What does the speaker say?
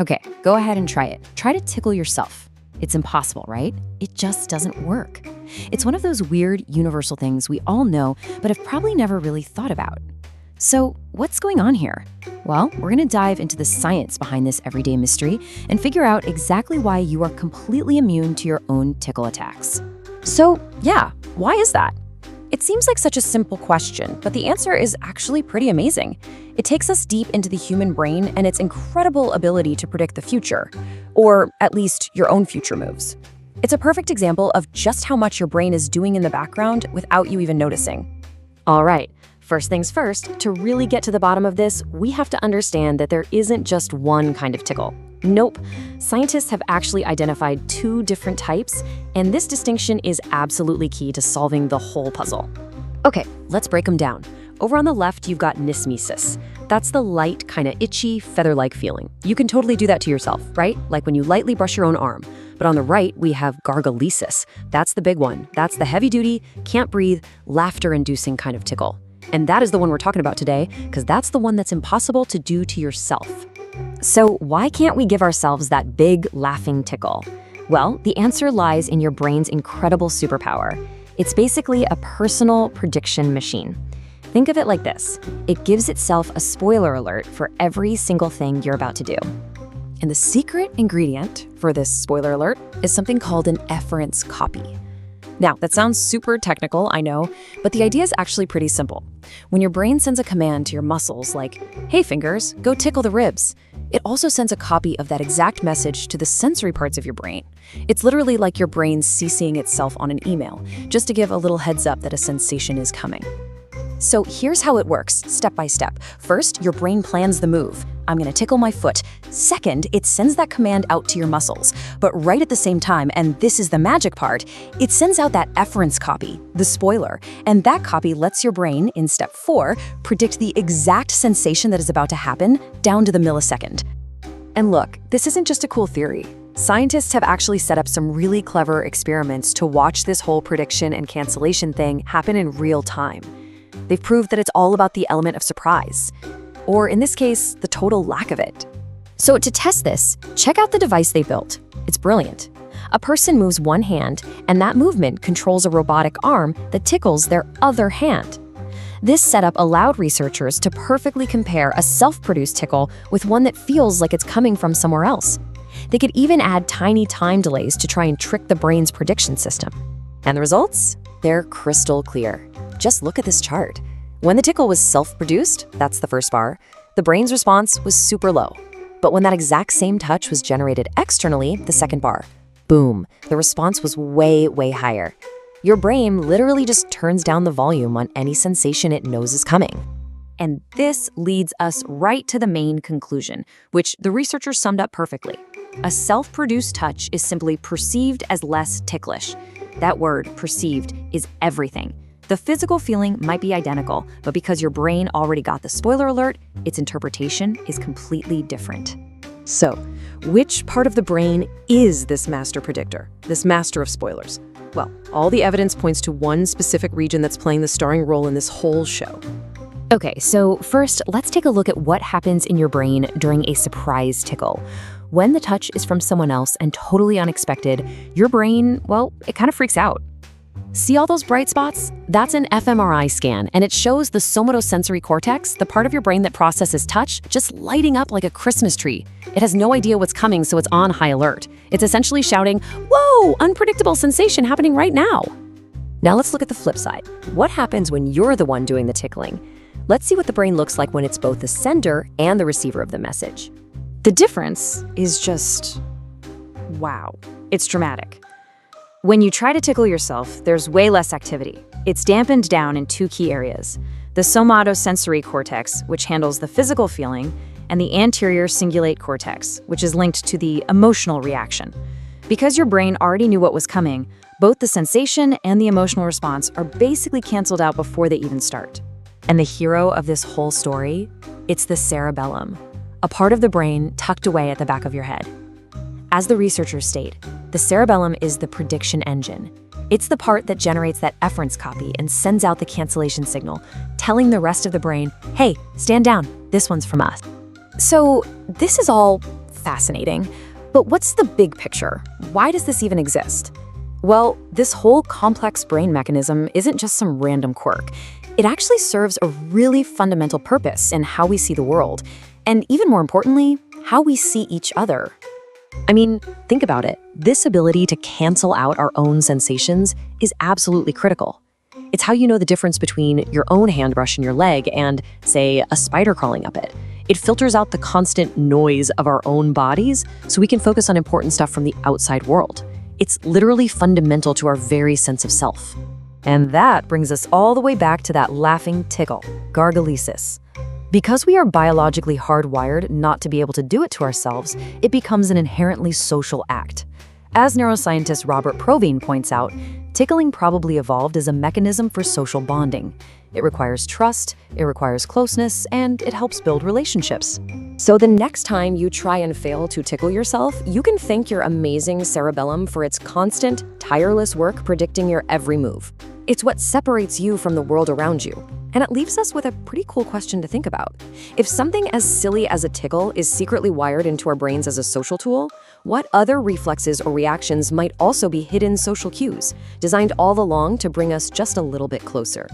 Okay, go ahead and try it. Try to tickle yourself. It's impossible, right? It just doesn't work. It's one of those weird, universal things we all know, but have probably never really thought about. So, what's going on here? Well, we're going to dive into the science behind this everyday mystery and figure out exactly why you are completely immune to your own tickle attacks. So, yeah, why is that? It seems like such a simple question, but the answer is actually pretty amazing. It takes us deep into the human brain and its incredible ability to predict the future, or at least your own future moves. It's a perfect example of just how much your brain is doing in the background without you even noticing. All right, first things first, to really get to the bottom of this, we have to understand that there isn't just one kind of tickle. Nope. Scientists have actually identified 2 different types, and this distinction is absolutely key to solving the whole puzzle. Okay, let's break them down. Over on the left, you've got nismesis. That's the light, kind of itchy, feather-like feeling. You can totally do that to yourself, right? Like when you lightly brush your own arm. But on the right, we have gargalesis. That's the big one. That's the heavy-duty, can't breathe, laughter-inducing kind of tickle. And that is the one we're talking about today, because that's the one that's impossible to do to yourself. So why can't we give ourselves that big, laughing tickle? Well, the answer lies in your brain's incredible superpower. It's basically a personal prediction machine. Think of it like this. It gives itself a spoiler alert for every single thing you're about to do. And the secret ingredient for this spoiler alert is something called an efference copy. Now, that sounds super technical, I know, but the idea is actually pretty simple. When your brain sends a command to your muscles like, "Hey fingers, go tickle the ribs," it also sends a copy of that exact message to the sensory parts of your brain. It's literally like your brain CCing itself on an email, just to give a little heads up that a sensation is coming. So here's how it works, step by step. First, your brain plans the move. I'm gonna tickle my foot. Second, it sends that command out to your muscles. But right at the same time, and this is the magic part, it sends out that efference copy, the spoiler. And that copy lets your brain, in step 4, predict the exact sensation that is about to happen down to the millisecond. And look, this isn't just a cool theory. Scientists have actually set up some really clever experiments to watch this whole prediction and cancellation thing happen in real time. They've proved that it's all about the element of surprise, or in this case, the total lack of it. So to test this, check out the device they built. It's brilliant. A person moves one hand, and that movement controls a robotic arm that tickles their other hand. This setup allowed researchers to perfectly compare a self-produced tickle with one that feels like it's coming from somewhere else. They could even add tiny time delays to try and trick the brain's prediction system. And the results? They're crystal clear. Just look at this chart. When the tickle was self-produced, that's the first bar, the brain's response was super low. But when that exact same touch was generated externally, the second bar, boom, the response was way, way higher. Your brain literally just turns down the volume on any sensation it knows is coming. And this leads us right to the main conclusion, which the researchers summed up perfectly. A self-produced touch is simply perceived as less ticklish. That word, perceived, is everything. The physical feeling might be identical, but because your brain already got the spoiler alert, its interpretation is completely different. So, which part of the brain is this master predictor, this master of spoilers? Well, all the evidence points to one specific region that's playing the starring role in this whole show. Okay, so first, let's take a look at what happens in your brain during a surprise tickle. When the touch is from someone else and totally unexpected, your brain, well, it kind of freaks out. See all those bright spots? That's an fMRI scan, and it shows the somatosensory cortex, the part of your brain that processes touch, just lighting up like a Christmas tree. It has no idea what's coming, so it's on high alert. It's essentially shouting, "Whoa, unpredictable sensation happening right now." Now let's look at the flip side. What happens when you're the one doing the tickling? Let's see what the brain looks like when it's both the sender and the receiver of the message. The difference is just, wow, it's dramatic. When you try to tickle yourself, there's way less activity. It's dampened down in 2 key areas: the somatosensory cortex, which handles the physical feeling, and the anterior cingulate cortex, which is linked to the emotional reaction. Because your brain already knew what was coming, both the sensation and the emotional response are basically canceled out before they even start. And the hero of this whole story? It's the cerebellum, a part of the brain tucked away at the back of your head. As the researchers state, the cerebellum is the prediction engine. It's the part that generates that efference copy and sends out the cancellation signal, telling the rest of the brain, "Hey, stand down, this one's from us." So this is all fascinating. But what's the big picture? Why does this even exist? Well, this whole complex brain mechanism isn't just some random quirk. It actually serves a really fundamental purpose in how we see the world, and even more importantly, how we see each other. I mean, think about it. This ability to cancel out our own sensations is absolutely critical. It's how you know the difference between your own hand brushing your leg and, say, a spider crawling up it. It filters out the constant noise of our own bodies so we can focus on important stuff from the outside world. It's literally fundamental to our very sense of self. And that brings us all the way back to that laughing tickle, gargalesis. Because we are biologically hardwired not to be able to do it to ourselves, it becomes an inherently social act. As neuroscientist Robert Provine points out, tickling probably evolved as a mechanism for social bonding. It requires trust, it requires closeness, and it helps build relationships. So the next time you try and fail to tickle yourself, you can thank your amazing cerebellum for its constant, tireless work predicting your every move. It's what separates you from the world around you. And it leaves us with a pretty cool question to think about. If something as silly as a tickle is secretly wired into our brains as a social tool, what other reflexes or reactions might also be hidden social cues, designed all along to bring us just a little bit closer?